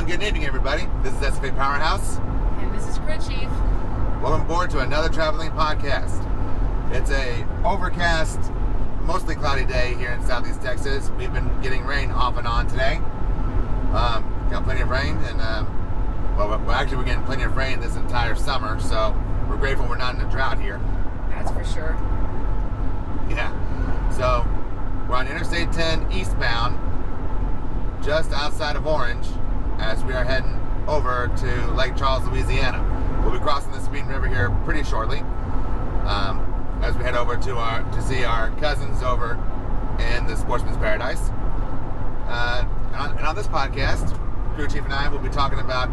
good evening, everybody. This is SFAPowerhouse. And this is Crew Chief. Welcome aboard to another traveling podcast. It's a overcast, mostly cloudy day here in Southeast Texas. We've been getting rain off and on today. Got plenty of rain, and we're getting plenty of rain this entire summer, so we're grateful we're not in a drought here. That's for sure. Yeah. So we're on Interstate 10 eastbound, just outside of Orange, as we are heading over to Lake Charles, Louisiana. We'll be crossing the Sabine River here pretty shortly, as we head over to see our cousins over in the Sportsman's Paradise. And on this podcast, Crew Chief and I will be talking about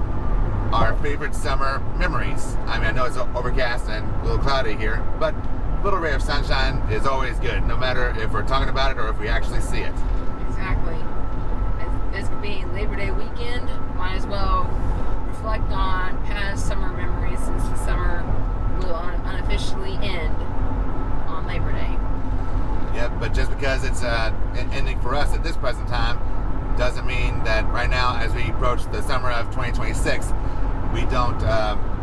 our favorite summer memories. I mean, I know it's overcast and a little cloudy here, but a little ray of sunshine is always good, no matter if we're talking about it or if we actually see it. Exactly. This could be Labor Day weekend. Might as well reflect on past summer memories since the summer will unofficially end on Labor Day. Yep, but just because it's ending for us at this present time doesn't mean that right now, as we approach the summer of 2026, we don't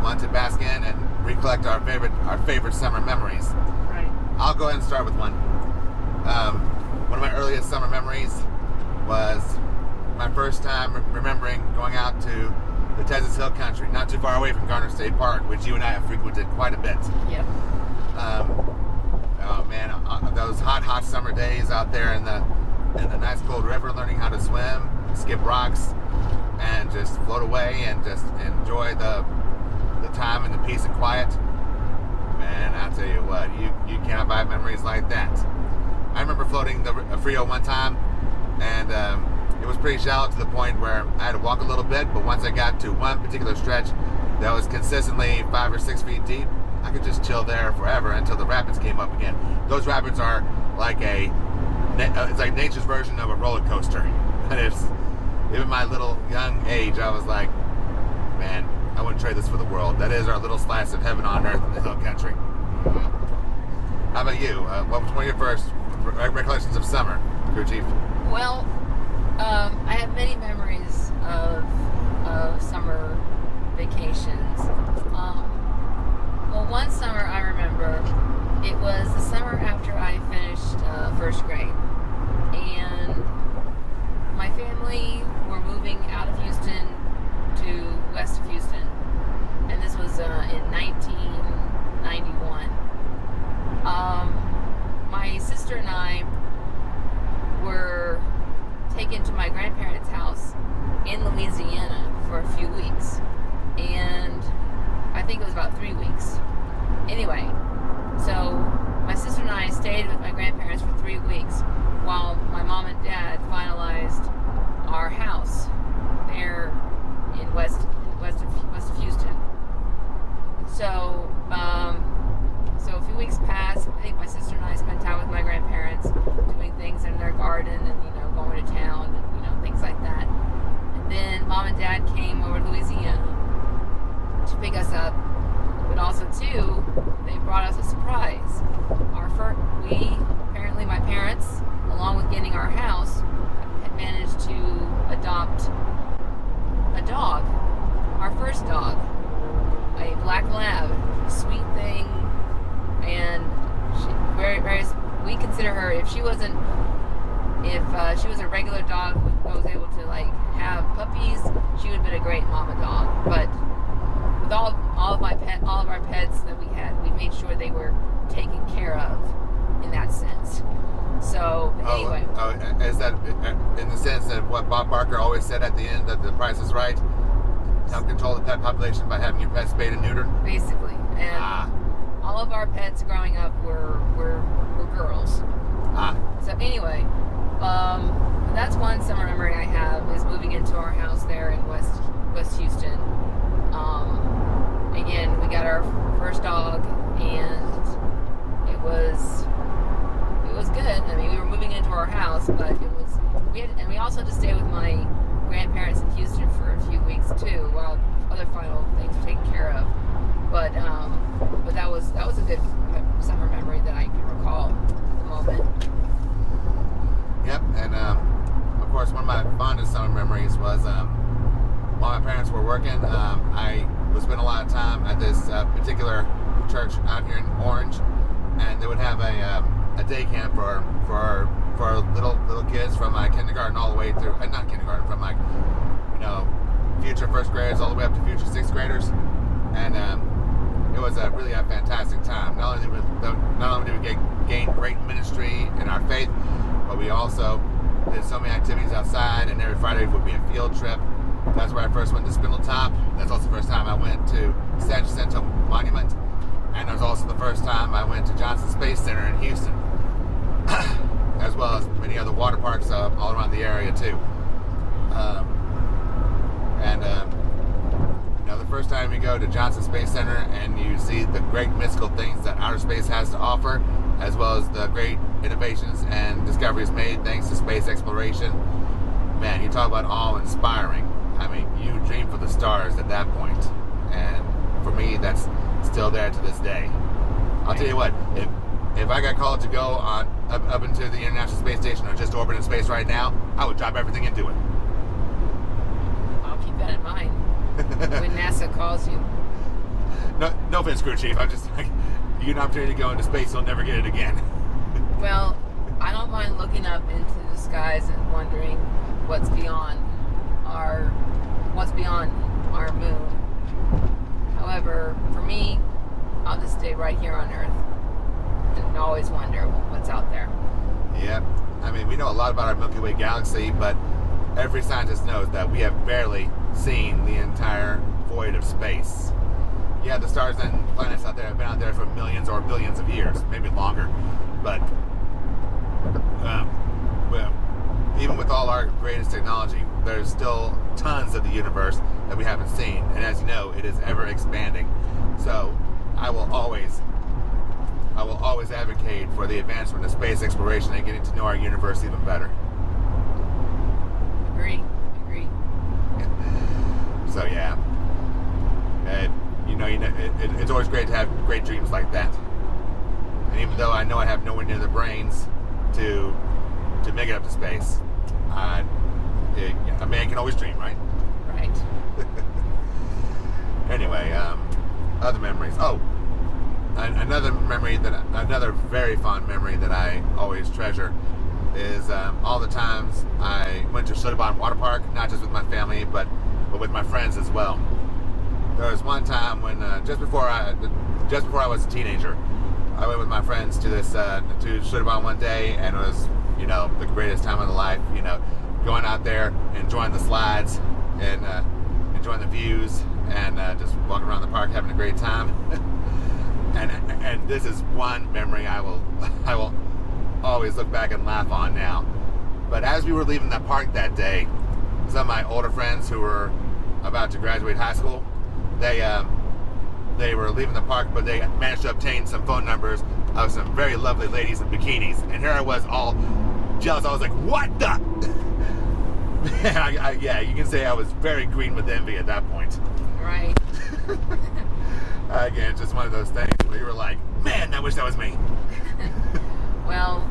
want to bask in and recollect our favorite summer memories. Right. I'll go ahead and start with one. One of my earliest summer memories was my first time remembering going out to the Texas Hill Country, not too far away from Garner State Park, which you and I have frequented quite a bit. Yep. Oh man, those hot summer days out there in the nice cold river, learning how to swim, skip rocks, and just float away and just enjoy the time and the peace and quiet. Man, I'll tell you what, you cannot buy memories like that. I remember floating the Frio one time, and it was pretty shallow to the point where I had to walk a little bit, but once I got to one particular stretch that was consistently 5 or 6 feet deep, I could just chill there forever until the rapids came up again. Those rapids are like it's like nature's version of a roller coaster. And it's, even my little young age, I was like, man, I wouldn't trade this for the world. That is our little slice of heaven on earth in the hill country. How about you? What was one of your first recollections of summer, Crew Chief? Well, I have many memories of summer vacations. Well, one summer I remember, it was the summer after I finished first grade, and my family were moving out of Houston to west of Houston, and this was in 1991. My sister and I were taken to my grandparents' house in Louisiana for a few weeks, and I think it was about 3 weeks. Anyway, so my sister and I stayed with my grandparents for 3 weeks while my mom and dad finalized our house there in west of Houston. So so a few weeks passed. I think my sister and I spent time with my grandparents, doing things in their garden and going to town and things like that. And then mom and dad came over to Louisiana to pick us up, but also too, they brought us a surprise. Apparently my parents, along with getting our house, had managed to adopt a dog, our first dog, a black lab, sweet thing, and we consider her, if she was a regular dog who was able to have puppies, she would have been a great mama dog. But with all of our pets that we had, we made sure they were taken care of in that sense. So anyway. Is that in the sense that what Bob Barker always said at the end, that the price is right? Help control the pet population by having your pets spayed and neutered? Basically. And all of our pets growing up were girls. So anyway, that's one summer memory I have, is moving into our house there in West Houston. Again, we got our first dog, and it was good. I mean, we were moving into our house, but we also had to stay with my grandparents in Houston for a few weeks too, while other final things were taken care of. But that was a good summer memory that I can recall at the moment. Yep, and of course, one of my fondest summer memories was while my parents were working, I would spend a lot of time at this particular church out here in Orange, and they would have a day camp for little kids from kindergarten all the way through, not kindergarten, from future first graders all the way up to future sixth graders, and it was really a fantastic time. Not only did we gain great ministry in our faith, but we also did so many activities outside, and every Friday would be a field trip. That's where I first went to Spindletop. That's also the first time I went to San Jacinto Monument, and it was also the first time I went to Johnson Space Center in Houston, as well as many other water parks all around the area too. The first time you go to Johnson Space Center and you see the great mystical things that outer space has to offer, as well as the great innovations and discoveries made thanks to space exploration, man, you talk about awe-inspiring. I mean, you dream for the stars at that point, and for me, that's still there to this day. I'll tell you what, if I got called to go on up into the International Space Station or just orbit in space right now, I would drop everything and do it. I'll keep that in mind when NASA calls you. No offense, Crew Chief. I'm just like, you get an opportunity to go into space, you'll never get it again. Well, I don't mind looking up into the skies and wondering what's beyond our moon. However, for me, I'll just stay right here on Earth and always wonder what's out there. Yeah, I mean, we know a lot about our Milky Way galaxy, but every scientist knows that we have barely seen the entire void of space. Yeah, the stars and planets out there have been out there for millions or billions of years, maybe longer, but well, even with all our greatest technology, there's still tons of the universe that we haven't seen, and as you know, it is ever expanding. So I will always advocate for the advancement of space exploration and getting to know our universe even better. Agree. So yeah, it's always great to have great dreams like that. And even though I know I have nowhere near the brains to make it up to space, a man can always dream, right? Right. Anyway, other memories. Oh, another very fond memory that I always treasure is all the times I went to Schlitterbahn water park, not just with my family, but with my friends as well. There was one time when just before I was a teenager, I went with my friends to Schlitterbahn one day, and it was the greatest time of the life. Going out there, enjoying the slides, and enjoying the views, and just walking around the park, having a great time. and this is one memory I will always look back and laugh on now. But as we were leaving the park that day, some of my older friends who were about to graduate high school, they were leaving the park, but they managed to obtain some phone numbers of some very lovely ladies in bikinis, and here I was all jealous. I was like, what the? Yeah, you can say I was very green with envy at that point. Right. Again, it's just one of those things where you were like, man, I wish that was me. Well,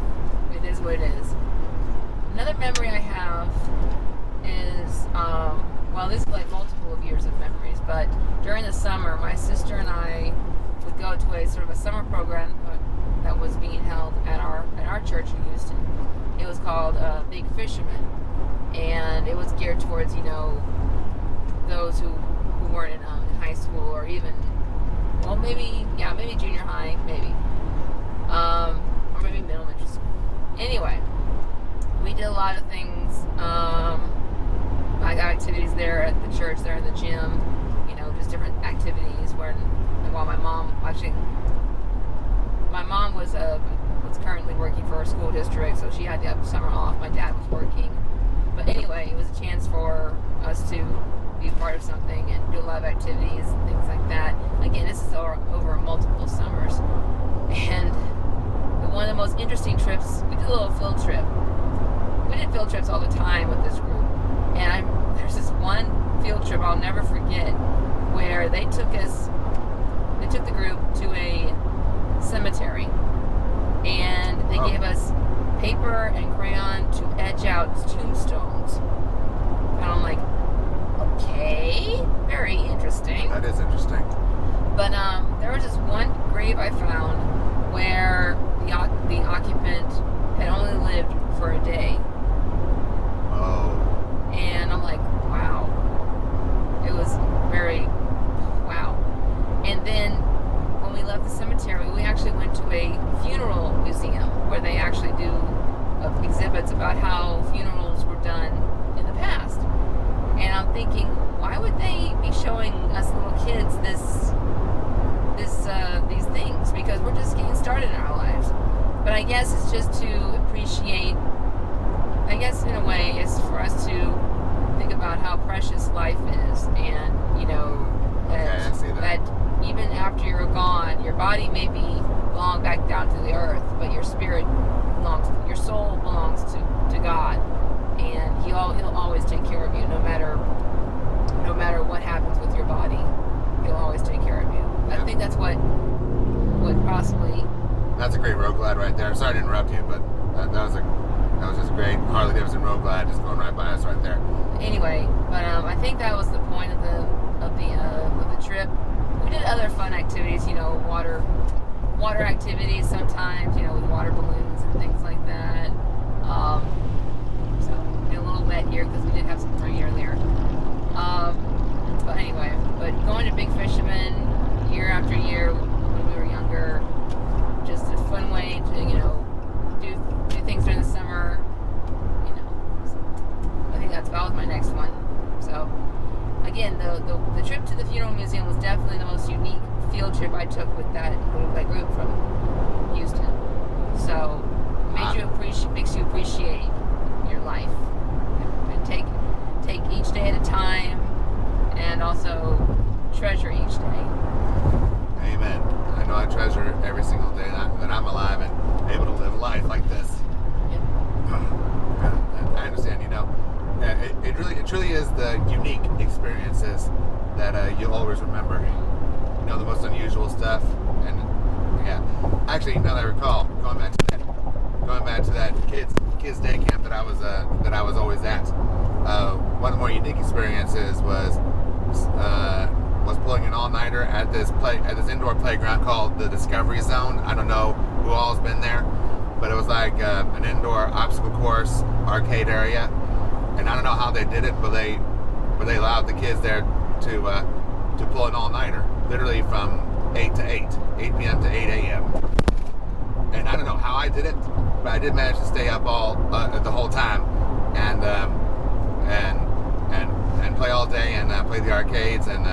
it is what it is. Another memory I have is, this is like multiple of years of memories, but during the summer, my sister and I would go to a sort of a summer program that was being held at our church in Houston. It was called Big Fisherman, and it was geared towards, those who weren't in high school, or even, well, maybe junior high, maybe, or maybe middle elementary school. Anyway, we did a lot of things. I got activities there at the church, there in the gym, just different activities. While my mom was currently working for a school district, so she had the summer off. My dad was working, but anyway, it was a chance for us to be a part of something and do a lot of activities and things like that. Again, this is over multiple summers, and one of the most interesting trips, we did a little field trip. We did field trips all the time with this group, and there's this one field trip I'll never forget where they took the group to a cemetery, and they gave us paper and crayon to etch out tombstones. And I'm like, okay. grave I found where the occupant had only lived for a day. Oh. And I'm like, wow. It was very wow. And then when we left the cemetery, we actually went to a funeral museum where they actually do exhibits about how funerals were done in the past. And I'm thinking, why would they be showing us little kids these things? Because we're just getting started in our lives. But I guess it's just to appreciate, I guess in a way, it's for us to think about how precious life is. And, you know, that even after you're gone, your body may belong back down to the earth, but your spirit belongs, your soul belongs to God. And he'll always take care of you, no matter what happens with your body. He'll always take care of you. Yep. I think that's what possibly. That's a great road glide right there. Sorry to interrupt you, but that was just a great Harley Davidson road glide just going right by us right there. Anyway, but I think that was the point of the trip. We did other fun activities, you know, water activities sometimes, you know, with water balloons and things like that. So get a little wet here because we did have some rain earlier. But anyway, going to Big Fisherman year after year when we were younger, just a fun way to, you know, do things during the summer, you know. So I think that was my next one. So again, the trip to the funeral museum was definitely the most unique field trip I took with that group from Houston. So makes you appreciate your life and take each day at a time, and also treasure each day. Amen. I know I treasure every single day that I'm alive and able to live life like this. Yep. I understand, you know. It truly is the unique experiences that you'll always remember. You know, the most unusual stuff. And yeah, actually, now that I recall, going back to that kids day camp that I was always at. One of the more unique experiences was pulling an all-nighter at this indoor playground called the Discovery Zone. I don't know who all's been there, but it was like an indoor obstacle course arcade area. And I don't know how they did it, but they allowed the kids there to pull an all-nighter, literally from 8 p.m. to 8 a.m. And I don't know how I did it, but I did manage to stay up the whole time and play all day and play the arcades and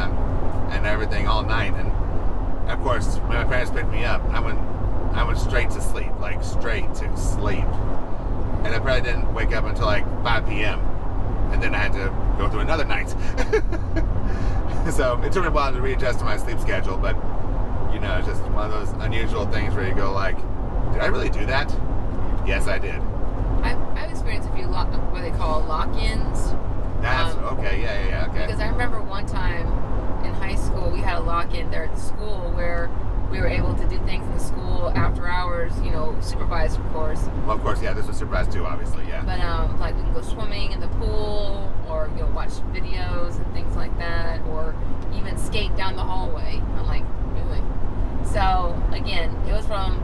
everything all night. And of course, when my parents picked me up, I went straight to sleep, like straight to sleep. And I probably didn't wake up until like 5 p.m. And then I had to go through another night. So it took me a while to readjust to my sleep schedule, but you know, it's just one of those unusual things where you go like, did I really do that? Yes, I did. I've experienced a few what they call lock-ins. That's okay. Yeah. Okay. Because I remember one time in high school we had a lock-in there at the school where we were able to do things in the school after hours, you know, supervised, of course. Well, of course, yeah, this was supervised too, obviously, yeah. But like we can go swimming in the pool, or you know, watch videos and things like that, or even skate down the hallway. I'm like, really? So again, it was from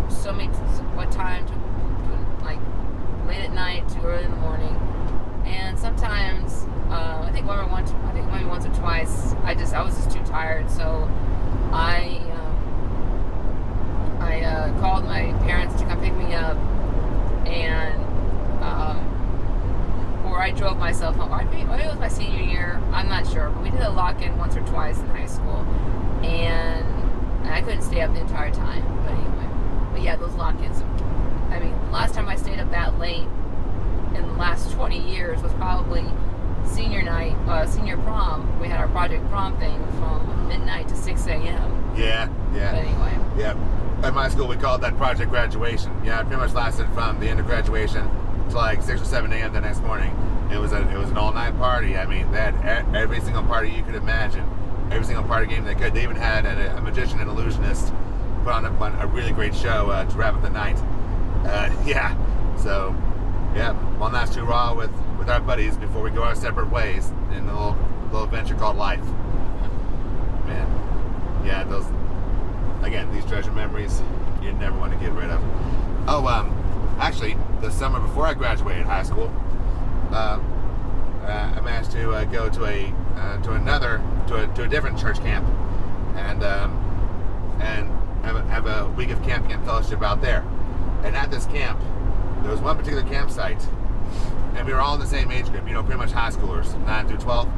what time to like late at night to early in the morning, and sometimes I think maybe once or twice I was just too tired, so I called my parents to come pick me up, and or I drove myself home. Maybe it was my senior year, I'm not sure, but we did a lock-in once or twice in high school, and I couldn't stay up the entire time, but anyway. But yeah, those lock-ins, I mean, last time I stayed up that late in the last 20 years was probably senior night, senior prom. We had our project prom thing from midnight to 6 a.m. Yeah. But anyway. Yeah. At my school, we called that project graduation. Yeah, it pretty much lasted from the end of graduation to like 6 or 7 a.m. the next morning. It was an all-night party. I mean, they had every single party you could imagine. Every single party game they could. They even had a magician and illusionist put on a really great show to wrap up the night. Yeah. So, yeah, one last hurrah with our buddies before we go our separate ways in a little adventure called life. Man, yeah, again, these treasure memories you never want to get rid of. Oh, actually, the summer before I graduated high school, I managed to go to a different church camp, and have a week of camping and fellowship out there. And at this camp, there was one particular campsite, and we were all in the same age group, pretty much high schoolers, 9 through 12,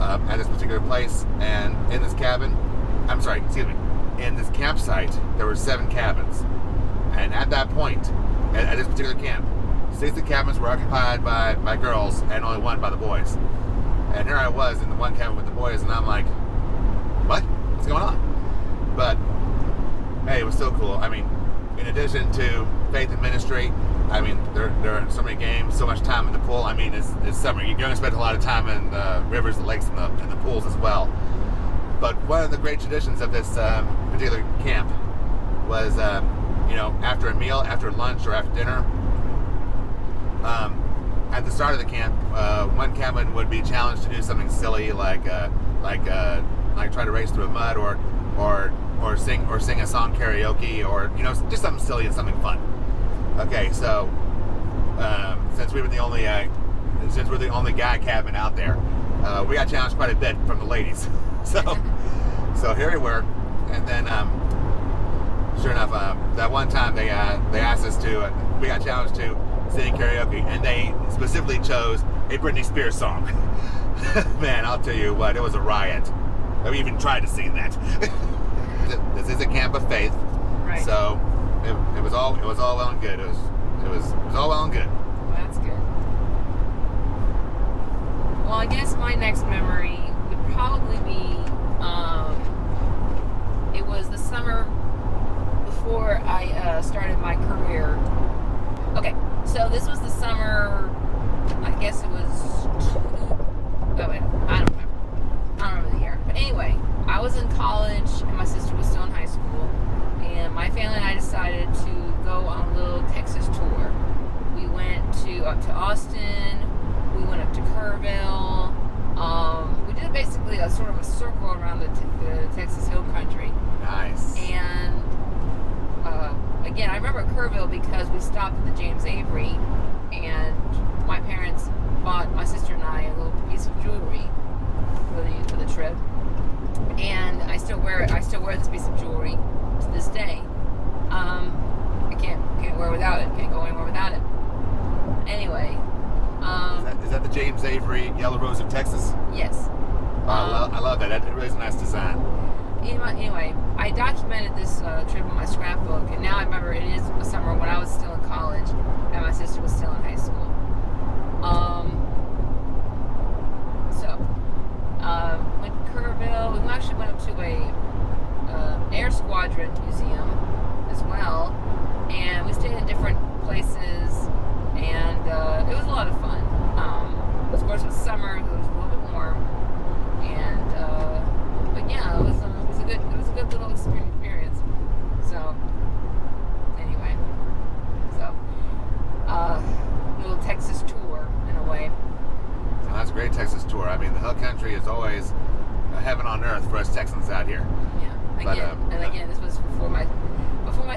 at this particular place. And in this in this campsite, there were 7 cabins. And at that point, at this particular camp, 6 of the cabins were occupied by girls and only 1 by the boys. And here I was in the one cabin with the boys, and I'm like, what? What's going on? But hey, it was still cool. I mean, in addition to faith and ministry, I mean, there are so many games, so much time in the pool. I mean, it's summer. You're going to spend a lot of time in the rivers, the lakes, and the pools as well. But one of the great traditions of this particular camp was, after a meal, after lunch, or after dinner, at the start of the camp, one cabin would be challenged to do something silly, like try to race through a mud, or sing a song karaoke, or just something silly and something fun. Okay, so since we're the only guy cabin out there, we got challenged quite a bit from the ladies. So here we were, and then sure enough, that one time they asked us to, we got challenged to sing karaoke, and they specifically chose a Britney Spears song. Man, I'll tell you what, it was a riot. We even tried to sing that. This is a camp of faith, right? So it was all well and good. It was all well and good. Well, that's good. Well, I guess my next memory would probably be it was the summer before I started my career. Okay, so this was the summer. I guess it was. Oh wait, I don't remember the year. But anyway, I was in college and my sister was still in high school, and my family and I decided to go on a little Texas tour. We went up to Austin, we went up to Kerrville. We did basically a sort of a circle around the Texas Hill Country. Nice. And again, I remember Kerrville because we stopped at the James Avery, and my parents bought my sister and I a little piece of jewelry for the trip. And I still wear it. I still wear this piece of jewelry to this day. I can't wear it without it. Can't go anywhere without it. Anyway. Is that the James Avery Yellow Rose of Texas? Yes. I love that. It really is a nice design. Anyway, I documented this trip in my scrapbook, and now I remember it is a summer when I was still in college and my sister was still in high school. Went to Kerrville. We actually went up to a Air Squadron museum as well, and we stayed in different places, and it was a lot of fun. Of course, it was summer, so it was a little bit warm, and but yeah, it was a good little experience. So anyway, little Texas tour in a way. Well, that's a great Texas tour. I mean, the Hill Country is always a heaven on earth for us Texans out here. Yeah. Again, this was before my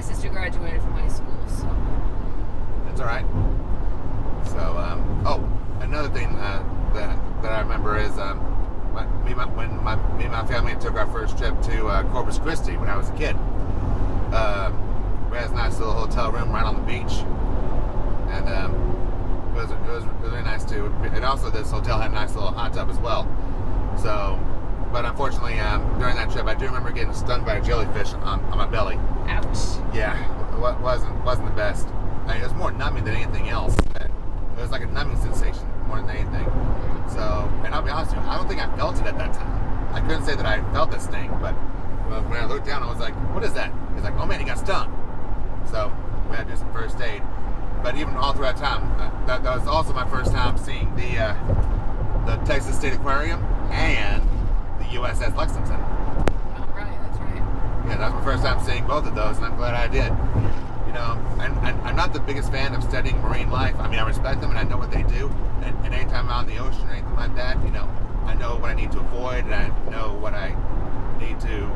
sister graduated from high school, so that's all right. So, another thing that I remember is me and my family took our first trip to Corpus Christi when I was a kid. We had this nice little hotel room right on the beach, and it was really nice too. And also, this hotel had a nice little hot tub as well. So, but unfortunately, during that trip, I do remember getting stung by a jellyfish on my belly. ouch. Yeah, it wasn't the best. I mean, it was more numbing than anything else. It was like a numbing sensation more than anything. So, and I'll be honest with you, I don't think I felt it at that time. I couldn't say that I felt this thing, but when I looked down, I was like, "What is that?" He's like, "Oh man, he got stung." So we had to do some first aid. But even all through that time, that was also my first time seeing the Texas State Aquarium and the USS Lexington. Oh, right, that's right. Yeah, that was my first time seeing both of those, and I'm glad I did. You know, and I'm not the biggest fan of studying marine life. I mean, I respect them and I know what they do. And anytime I'm out in the ocean or anything like that, you know, I know what I need to avoid and I know what I need to,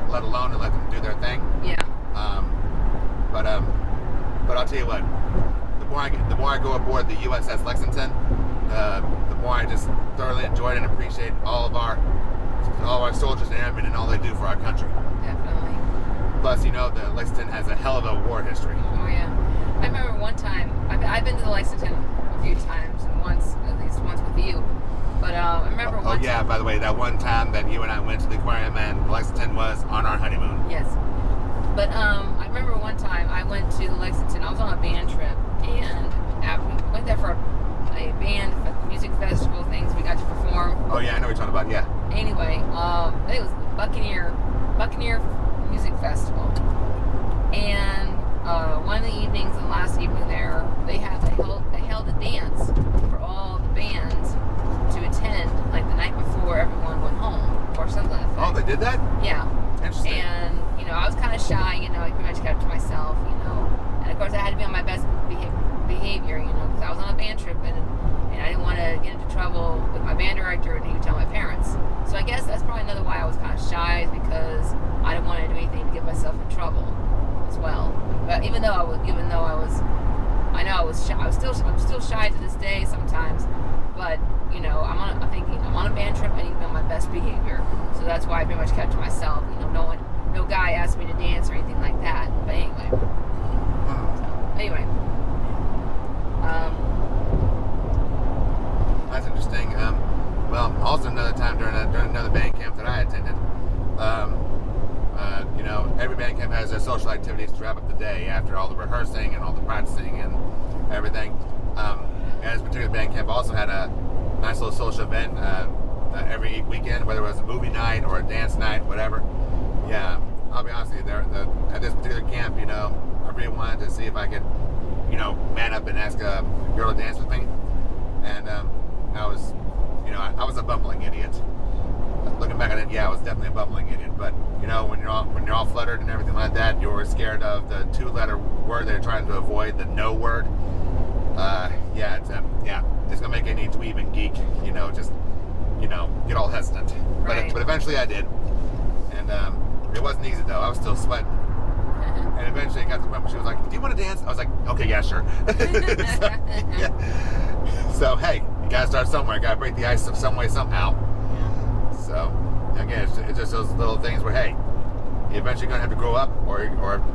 let alone and let them do their thing. Yeah. But I'll tell you what, the more I go aboard the USS Lexington, the more I just thoroughly enjoyed and appreciate all of our soldiers and airmen and all they do for our country. Definitely. Plus, the Lexington has a hell of a war history. Oh yeah. I remember one time, I've been to the Lexington a few times, and at least once with you. But I remember one time. Oh yeah, by the way, that one time that you and I went to the aquarium and Lexington was on our honeymoon. Yes. But I remember one time I went to Lexington. I was on a band trip, and we went there for a band music festival things. We got to perform. Oh yeah, I know what you're talking about. Yeah. Anyway, it was the Buccaneer Music Festival, and one of the evenings, the last evening there, they held a dance for all the bands to attend, like the night before everyone went home or something like that. Oh, they did that? Yeah. Interesting. And I was kind of shy, I pretty much kept to myself, and of course I had to be on my best behavior, because I was on a band trip and I didn't want to get into trouble with my band director, and he would tell my parents. So I guess that's probably another why I was kind of shy, is because I didn't want to do anything to get myself in trouble as well. But even though I was shy, I'm still shy to this day sometimes. But I'm thinking I'm on a band trip. I need to be on my best behavior. So that's why I pretty much kept to myself. No guy asked me to dance or anything like that. But anyway. That's interesting. Also another time during another band camp that I attended, every band camp has their social activities to wrap up the day after all the rehearsing and all the practicing and everything. And this particular band camp also had a nice little social event every weekend, whether it was a movie night or a dance night, whatever. Yeah, I'll be honest with you, at this particular camp, I really wanted to see if I could, man up and ask a girl to dance with me. And I was a bumbling idiot. Looking back on it, yeah, I was definitely a bumbling idiot. But when you're all fluttered and everything like that, you're scared of the 2-letter word they're trying to avoid, the no word. It's gonna make any dweeb and geek, get all hesitant. Right. But eventually I did, and it wasn't easy though. I was still sweating. And eventually it got to the point where she was like, "Do you want to dance?" I was like, "Okay, yeah, sure." So hey, you gotta start somewhere. You gotta break the ice some way, somehow. So again, it's just those little things where hey, you're eventually gonna have to grow up or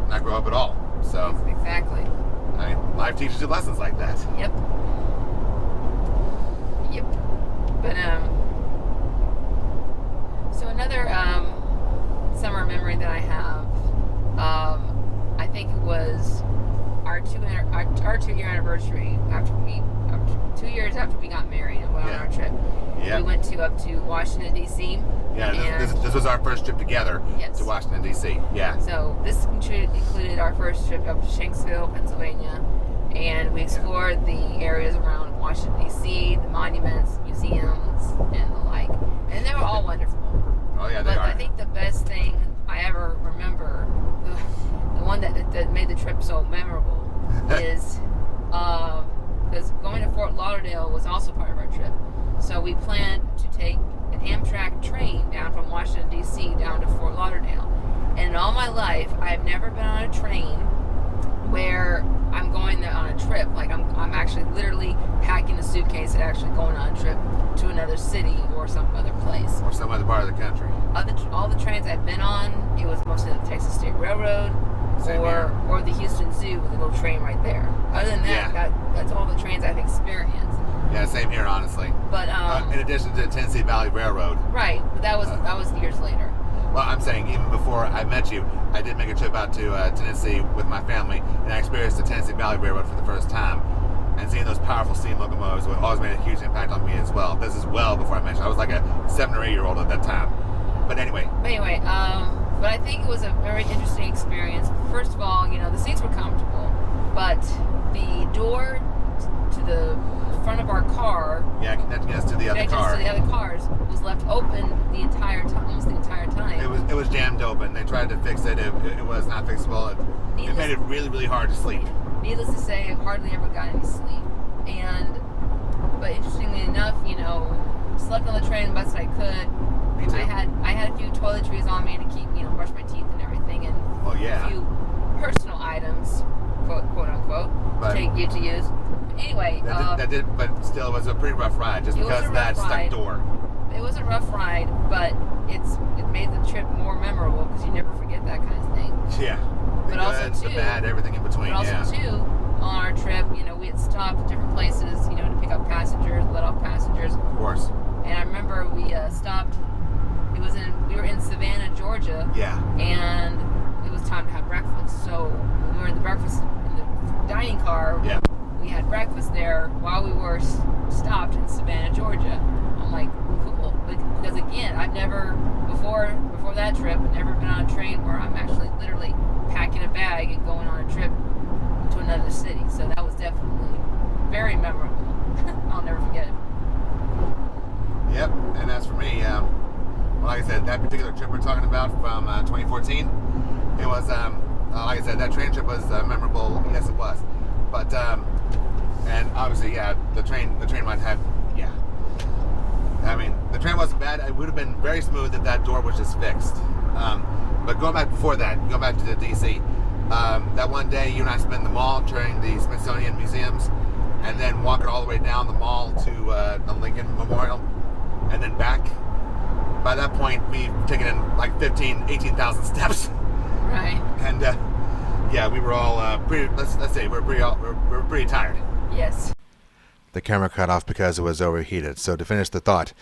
not grow up at all. So exactly. Life teaches you lessons like that. Yep. But so another summer memory that I have, I think it was our 2-year anniversary after 2 years after we got married and went on our trip. Yeah. We went up to Washington D.C. Yeah, this was our first trip together to Washington D.C. Yeah. So this included our first trip up to Shanksville, Pennsylvania, and we explored the areas around Washington D.C., the monuments, museums, and the like, and they were all wonderful. Oh yeah, they are. But I think the best thing I ever remember, the one that made the trip so memorable, is because going to Fort Lauderdale was also part of our trip. So we planned to take an Amtrak train down from Washington, D.C. down to Fort Lauderdale. And in all my life, I've never been on a train where I'm going there on a trip. Like I'm actually literally packing a suitcase and actually going on a trip to another city or some other place. Or some other part of the country. All the trains I've been on, it was mostly the Texas State Railroad or the Houston Zoo with a little train right there. Other than that, that's all the trains I've experienced. Yeah, same here, honestly. But in addition to the Tennessee Valley Railroad. Right, but that was years later. Well, I'm saying even before I met you, I did make a trip out to Tennessee with my family, and I experienced the Tennessee Valley Railroad for the first time. And seeing those powerful steam locomotives always made a huge impact on me as well. This is well before I met you. I was like a 7 or 8 year old at that time. But anyway. But I think it was a very interesting experience. First of all, the seats were comfortable, but the door to the front of our car, connecting us to the other cars, was left open almost the entire time. It was jammed open. They tried to fix it. It was not fixable. It made it really, really hard to sleep. Needless to say, I hardly ever got any sleep. But interestingly enough, slept on the train the best I could. Me too. I had a few toiletries on me to keep, brush my teeth and everything, and a few personal items, quote unquote, to use. Anyway, but still, it was a pretty rough ride just because of that stuck door. It was a rough ride, but it made the trip more memorable because you never forget that kind of thing. Yeah. But also too, the bad, everything in between. But also too, on our trip, we had stopped at different places, to pick up passengers, let off passengers. Of course. And I remember we stopped. We were in Savannah, Georgia. Yeah. And it was time to have breakfast. So we were in the dining car. Yeah. We had breakfast there while we were stopped in Savannah, Georgia. I'm like, cool, because again, I've never before that trip, never been on a train where I'm actually literally packing a bag and going on a trip to another city. So that was definitely very memorable. I'll never forget it. Yep, and as for me, like I said, that particular trip we're talking about from 2014, it was, like I said, that train trip was memorable. Yes, it was. But, and obviously, the train might have, I mean, the train wasn't bad. It would have been very smooth if that door was just fixed. But going back to the DC, that one day you and I spent in the mall touring the Smithsonian museums, and then walking all the way down the mall to the Lincoln Memorial, and then back. By that point, we've taken in like 18,000 steps. Right. And we were all pretty. Let's say we're pretty tired. Yes. The camera cut off because it was overheated. So to finish the thought,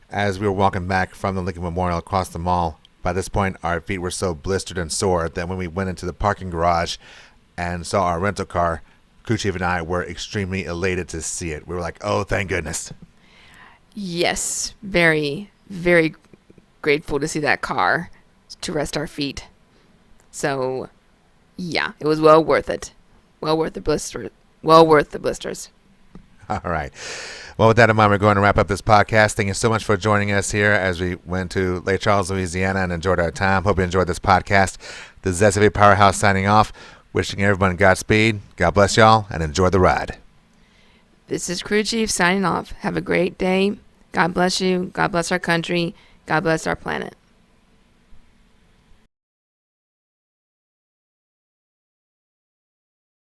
as we were walking back from the Lincoln Memorial across the mall, by this point our feet were so blistered and sore that when we went into the parking garage and saw our rental car, Crew Chief and I were extremely elated to see it. We were like, oh, thank goodness. Yes, very, very grateful to see that car to rest our feet. So, yeah, it was well worth it. Well worth the blisters. All right. Well, with that in mind, we're going to wrap up this podcast. Thank you so much for joining us here as we went to Lake Charles, Louisiana, and enjoyed our time. Hope you enjoyed this podcast. This is SFAPowerhouse signing off. Wishing everyone Godspeed. God bless y'all, and enjoy the ride. This is Crew Chief signing off. Have a great day. God bless you. God bless our country. God bless our planet.